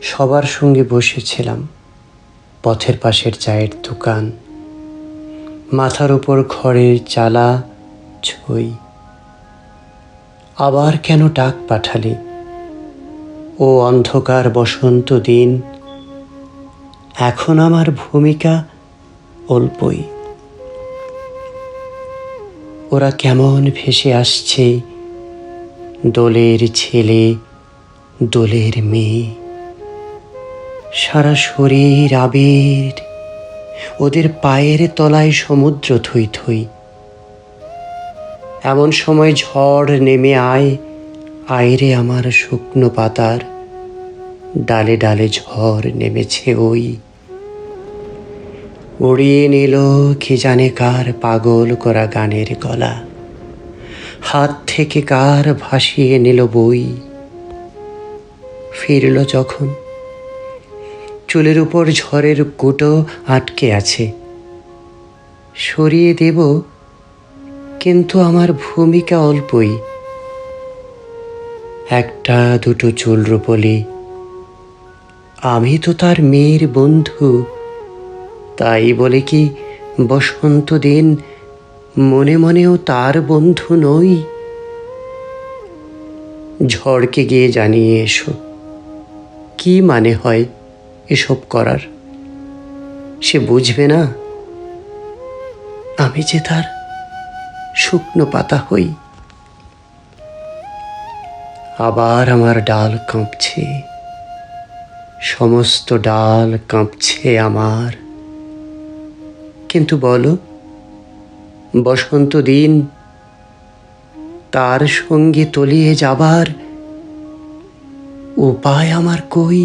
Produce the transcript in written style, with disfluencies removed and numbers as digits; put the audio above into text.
সবার সঙ্গে বসেছিলাম। পথের পাশের চায়ের দোকান, মাথার উপর খড়ের চালা, ছই। আবার কেন ডাক পাঠালি? ও অন্ধকার বসন্ত দিন, এখন আমার ভূমিকা অল্পই। ওরা কেমন ভেসে আসছে, দোলের ছেলে, দোলের মেয়ে। সারা শরীর আবির, ওদের পায়ের তলায় সমুদ্র থই থই। এমন সময় ঝড় নেমে আয়, আয়রে আমার শুকনো পাতার ডালে ডালে ঝড় নেমেছে ওই। উড়িয়ে নিল কি জানে কার পাগল করা গানের গলা, হাত থেকে কার ভাসিয়ে নিল বই। ফিরল যখন, চুলের উপর ঝড়ের গুঁটো আটকে আছে। সরিয়ে দেব, কিন্তু আমার ভূমিকা অল্পই। একটা দুটো চুল রূপলি, আমি তো তার মেয়ের বন্ধু। তাই বলে কি বসন্ত দিন মনে মনেও তার বন্ধু নই? ঝড়কে গিয়ে জানিয়ে এসো, কি মানে হয় এসব করার? সে বুঝবে না আমি যে তার শুকনো পাতা হই। আবার আমার ডাল কাঁপছে, সমস্ত ডাল কাঁপছে আমার। কিন্তু বলো, বসন্ত দিন তার সঙ্গে তলিয়ে যাবার উপায় আমার কই?